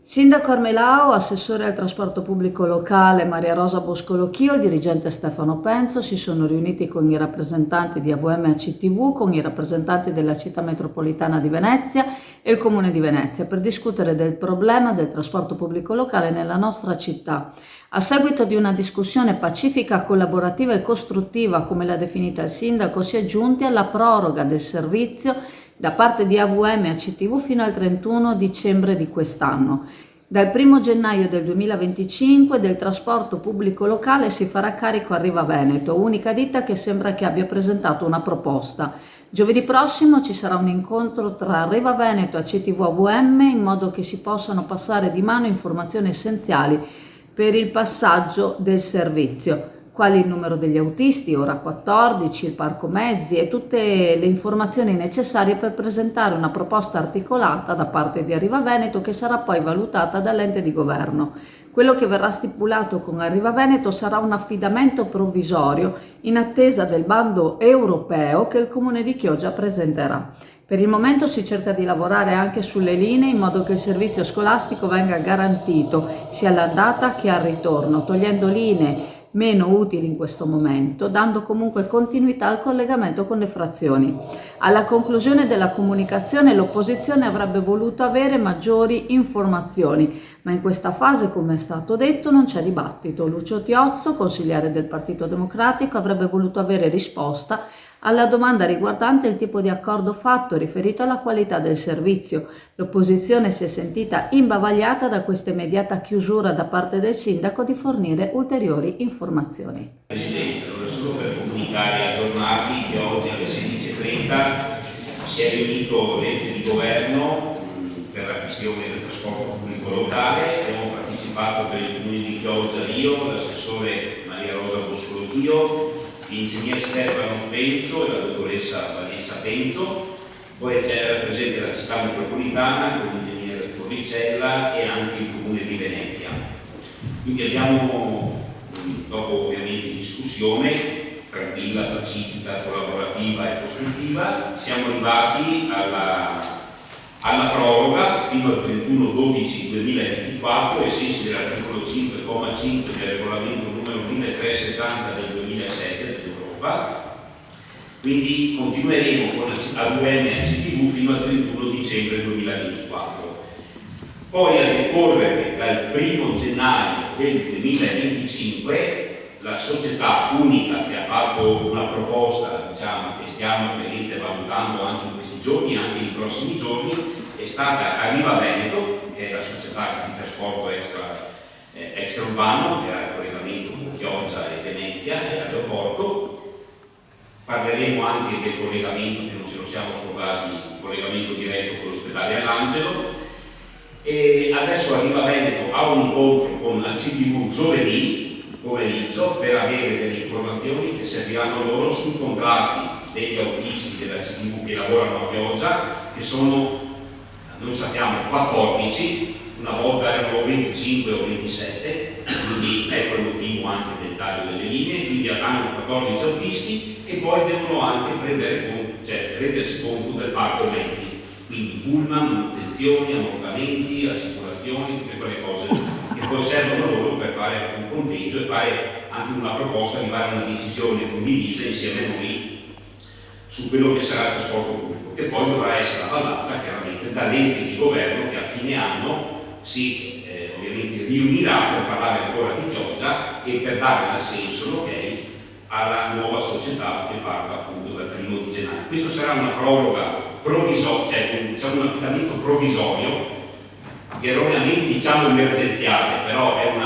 Sindaco Armelao, assessore al trasporto pubblico locale Maria Rosa Boscolo-Chio, il dirigente Stefano Penzo si sono riuniti con i rappresentanti di AVM ACTV, con i rappresentanti della città metropolitana di Venezia e il comune di Venezia per discutere del problema del trasporto pubblico locale nella nostra città. A seguito di una discussione pacifica, collaborativa e costruttiva, come l'ha definita il sindaco, si è giunti alla proroga del servizio da parte di AVM ACTV fino al 31 dicembre di quest'anno. Dal 1 gennaio del 2025 del trasporto pubblico locale si farà carico Arriva Veneto, unica ditta che sembra che abbia presentato una proposta. Giovedì prossimo ci sarà un incontro tra Arriva Veneto e ACTV AVM in modo che si possano passare di mano informazioni essenziali per il passaggio del servizio, quali il numero degli autisti, ora 14, il parco mezzi e tutte le informazioni necessarie per presentare una proposta articolata da parte di Arriva Veneto che sarà poi valutata dall'ente di governo. Quello che verrà stipulato con Arriva Veneto sarà un affidamento provvisorio in attesa del bando europeo che il Comune di Chioggia presenterà. Per il momento si cerca di lavorare anche sulle linee in modo che il servizio scolastico venga garantito sia all'andata che al ritorno, togliendo linee meno utili in questo momento, dando comunque continuità al collegamento con le frazioni. Alla conclusione della comunicazione l'opposizione avrebbe voluto avere maggiori informazioni, ma in questa fase, come è stato detto, non c'è dibattito. Lucio Tiozzo, consigliere del Partito Democratico, avrebbe voluto avere risposta alla domanda riguardante il tipo di accordo fatto riferito alla qualità del servizio. L'opposizione si è sentita imbavagliata da questa immediata chiusura da parte del sindaco di fornire ulteriori informazioni. Presidente, allora solo per comunicare e aggiornarvi che oggi alle 16:30 si è riunito l'ente di governo per la questione del trasporto pubblico locale. Abbiamo partecipato per il comune di Chioggia io, l'assessore Maria Rosa Boscolo-Chio, l'ingegnere Stefano Penzo e la dottoressa Vanessa Penzo, poi c'era presente la città metropolitana con l'ingegnere Torricella e anche il comune di Venezia. Quindi abbiamo, dopo ovviamente discussione tranquilla, pacifica, collaborativa e costruttiva, siamo arrivati alla proroga fino al 31/12/2024 ai sensi dell'articolo 5,5 del regolamento numero 1370 del 2007 dell'Europa. Quindi continueremo con AVM ACTV fino al 31 dicembre 2024. Poi a decorrere dal 1 gennaio del 2025 la società unica che ha fatto una proposta, diciamo, che stiamo ovviamente valutando anche in questi giorni e anche nei prossimi giorni, è stata Arriva Veneto, che è la società di trasporto extraurbano che ha il collegamento con Chioggia e Venezia e l'aeroporto. Parleremo anche del collegamento, che non ce lo siamo scordati, il collegamento diretto con l'ospedale all'Angelo. E adesso Arriva Veneto ha un incontro con ACTV giovedì pomeriggio per avere delle informazioni che serviranno loro sui contratti degli autisti della ACTV che lavorano a Chioggia, che sono, noi sappiamo, 14, una volta erano 25 o 27, quindi ecco il motivo anche del taglio delle linee, quindi hanno 14 autisti e poi devono anche rendersi conto del parco mezzi, quindi pullman, manutenzioni, ammortamenti, assicurazioni, tutte quelle cose che poi servono loro per fare un conteggio e fare anche una proposta, arrivare a una decisione condivisa insieme a noi su quello che sarà il trasporto pubblico, che poi dovrà essere avallata chiaramente dall'ente di governo che a fine anno si ovviamente riunirà per parlare ancora di Chioggia e per dare l'assenso, l'ok, alla nuova società che parta appunto dal 1 di gennaio. Questo sarà una proroga provvisoria, cioè diciamo un affidamento provvisorio, erroneamente diciamo emergenziale, però è un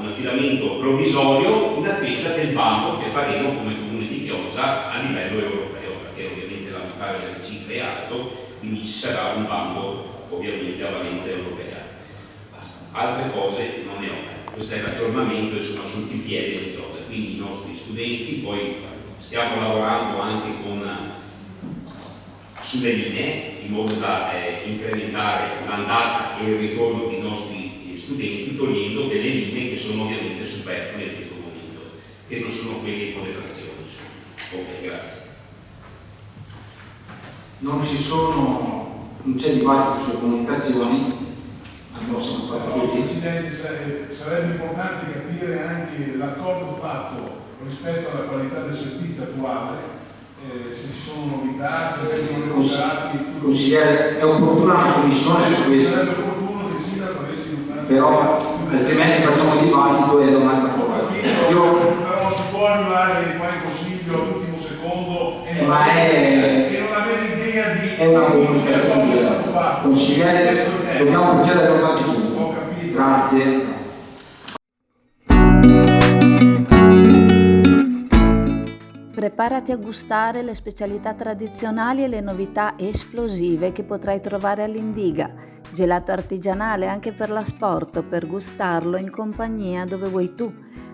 affidamento provvisorio in attesa del bando che faremo come comune di Chioggia a livello europeo, perché ovviamente l'ammontare delle cifre è alto, quindi ci sarà un bando ovviamente a valenza europea. Basta. Altre cose non ne ho. Questo è l'aggiornamento e sono sul TPL di Chioggia, quindi i nostri studenti, poi stiamo lavorando anche sulle linee in modo da incrementare l'andata e il ritorno dei nostri studenti, togliendo delle linee che sono ovviamente superflue in questo momento, che non sono quelle con le frazioni. Ok, grazie. Non c'è dibattito sulle comunicazioni, possono fare Però, così. Presidente, sarebbe importante capire anche l'accordo fatto rispetto alla qualità del servizio attuale, se ci sono novità, se vengono recuperati. Consigliere, è opportuna una commissione su questo, Sarebbe opportuno che il sindaco avesse illustrato. però altrimenti facciamo il dibattito e domanda poi. Però si può arrivare qua in consiglio all'ultimo secondo e non avere idea di è una comunicazione. Consigliere, dobbiamo procedere a fatti punti. Ho capito. Grazie. Preparati a gustare le specialità tradizionali e le novità esplosive che potrai trovare all'Indiga. Gelato artigianale anche per l'asporto, per gustarlo in compagnia dove vuoi tu.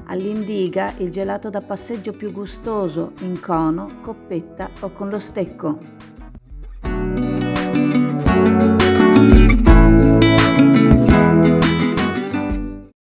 All'Indiga il gelato da passeggio più gustoso, in cono, coppetta o con lo stecco.